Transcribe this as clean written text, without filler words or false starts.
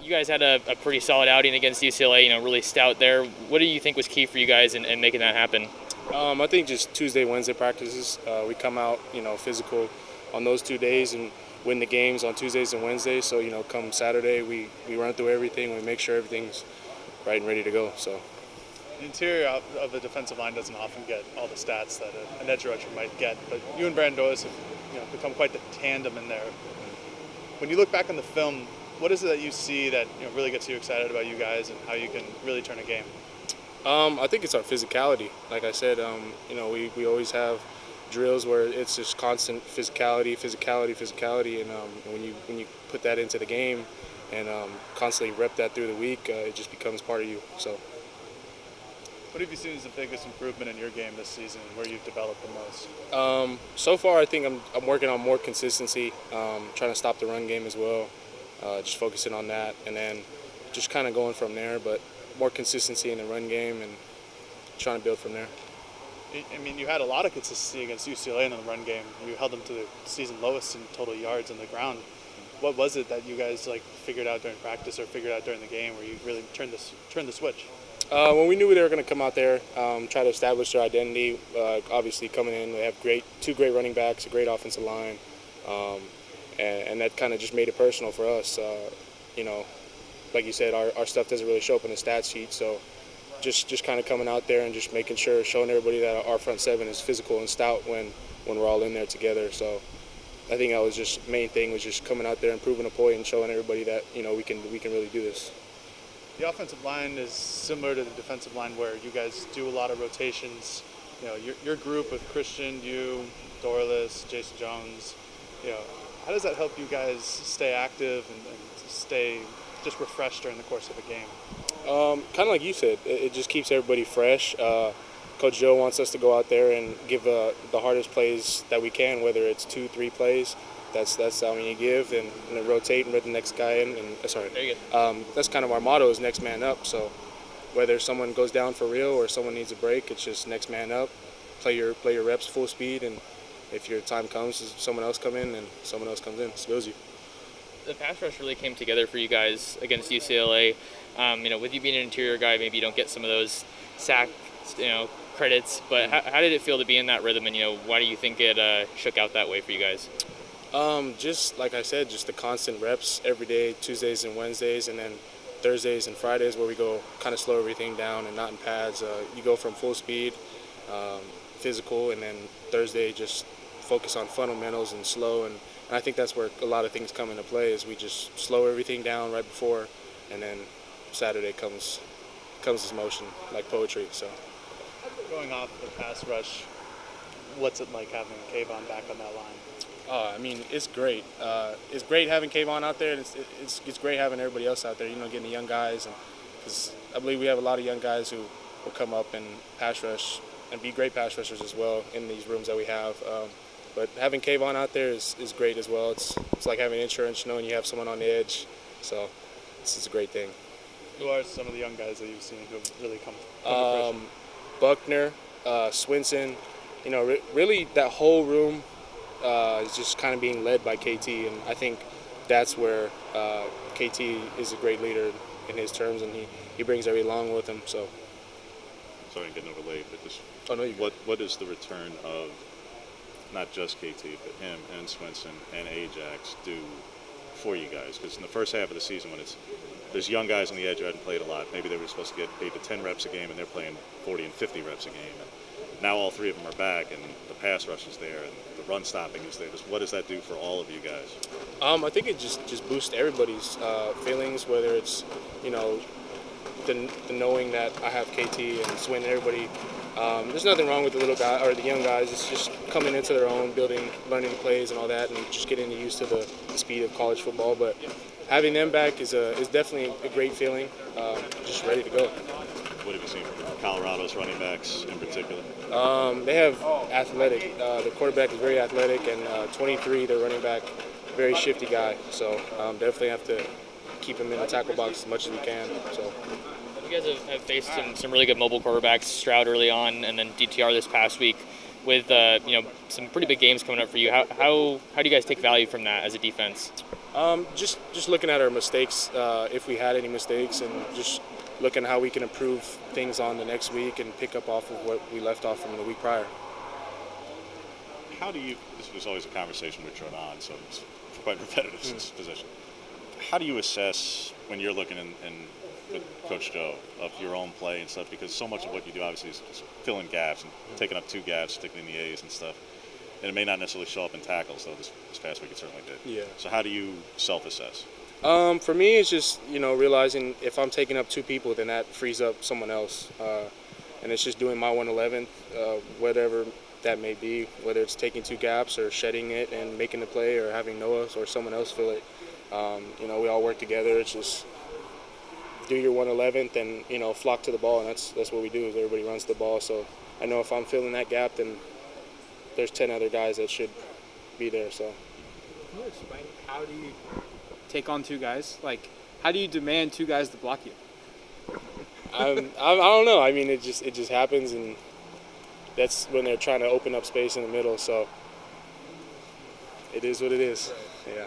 You guys had a pretty solid outing against UCLA, really stout there. What do you think was key for you guys in making that happen? I think just Tuesday, Wednesday practices. We come out, physical on those 2 days and win the games on Tuesdays and Wednesdays. So, come Saturday, we run through everything. We make sure everything's right and ready to go. So. The interior of the defensive line doesn't often get all the stats that an edge rusher might get, but you and Brandois have become quite the tandem in there. When you look back on the film, what is it that you see that really gets you excited about you guys and how you can really turn a game? I think it's our physicality. Like I said, we always have drills where it's just constant physicality, and when you put that into the game and constantly rep that through the week, it just becomes part of you. So. What have you seen as the biggest improvement in your game this season, where you've developed the most? So far, I think I'm working on more consistency, trying to stop the run game as well, just focusing on that, and then just kind of going from there, but more consistency in the run game and trying to build from there. I mean, you had a lot of consistency against UCLA in the run game. You held them to the season lowest in total yards on the ground. What was it that you guys figured out during practice or figured out during the game where you really turned the switch? When we knew they were going to come out there, try to establish their identity. Obviously, coming in, they have two great running backs, a great offensive line, and that kind of just made it personal for us. Like you said, our stuff doesn't really show up in the stat sheet, so just kind of coming out there and just making sure, showing everybody that our front seven is physical and stout when we're all in there together. So I think that was just main thing, was just coming out there and proving a point and showing everybody that we can really do this. The offensive line is similar to the defensive line, where you guys do a lot of rotations. Your group with Christian, you, Dorless, Jason Jones. How does that help you guys stay active and stay just refreshed during the course of a game? Kind of like you said, it just keeps everybody fresh. Coach Joe wants us to go out there and give the hardest plays that we can, whether it's 2-3 plays. That's how many you give, and then rotate and let the next guy in. There you go. That's kind of our motto, is next man up. So whether someone goes down for real or someone needs a break, it's just next man up. Play your reps full speed, and if your time comes, someone else come in and someone else comes in, spills you. The pass rush really came together for you guys against UCLA. With you being an interior guy, maybe you don't get some of those sack, credits. But how did it feel to be in that rhythm? And why do you think it shook out that way for you guys? Just like I said, just the constant reps every day, Tuesdays and Wednesdays, and then Thursdays and Fridays where we go kind of slow everything down and not in pads. You go from full speed, physical, and then Thursday just focus on fundamentals and slow. And I think that's where a lot of things come into play, is we just slow everything down right before, and then Saturday comes this motion like poetry. So going off the pass rush, what's it like having Kayvon back on that line? It's great. It's great having Kayvon out there, and it's great having everybody else out there. Getting the young guys, because I believe we have a lot of young guys who will come up and pass rush and be great pass rushers as well in these rooms that we have. But having Kayvon out there is great as well. It's like having insurance, knowing you have someone on the edge. So it's a great thing. Who are some of the young guys that you've seen who have really come to fruition? Buckner, Swinson. Really that whole room is just kind of being led by KT, and I think that's where KT is a great leader in his terms, and he brings everybody along with him. So. Sorry, I'm getting over late, but just what is the return of not just KT, but him and Swinson and Ajax do for you guys? Because in the first half of the season, when there's young guys on the edge who hadn't played a lot, maybe they were supposed to get 8 to 10 reps a game, and they're playing 40 and 50 reps a game. And now all three of them are back, and the pass rush is there, and the run stopping is there. What does that do for all of you guys? I think it just boosts everybody's feelings, whether it's the knowing that I have KT and Swin and everybody. There's nothing wrong with the little guy or the young guys. It's just coming into their own, learning the plays and all that, and just getting used to the speed of college football. But having them back is definitely a great feeling. Just ready to go. What have you seen from Colorado's running backs in particular? They have athletic. The quarterback is very athletic, and 23, their running back, very shifty guy. So definitely have to keep him in the tackle box as much as we can. So. You guys have faced some really good mobile quarterbacks, Stroud early on, and then DTR this past week, with some pretty big games coming up for you. How do you guys take value from that as a defense? Just looking at our mistakes, if we had any mistakes, and just looking how we can improve things on the next week and pick up off of what we left off from the week prior. How do you? This was always a conversation with Jordan, so it's quite repetitive since position. How do you assess when you're looking in with Coach Joe of your own play and stuff? Because so much of what you do obviously is filling gaps and taking up 2 gaps, particularly in the A's and stuff. And it may not necessarily show up in tackles, though this past week it certainly did. Yeah. So how do you self-assess? For me, it's just, realizing if I'm taking up 2 people, then that frees up someone else. And it's just doing my 1/11th, whatever that may be, whether it's taking 2 gaps or shedding it and making the play or having Noah or someone else fill it. We all work together. It's just do your 1/11th and, flock to the ball. And that's what we do is everybody runs the ball. So I know if I'm filling that gap, then there's 10 other guys that should be there. So can you explain how do you take on 2 guys? Like, how do you demand 2 guys to block you? I don't know. I mean, it just happens, and that's when they're trying to open up space in the middle. So it is what it is. Yeah.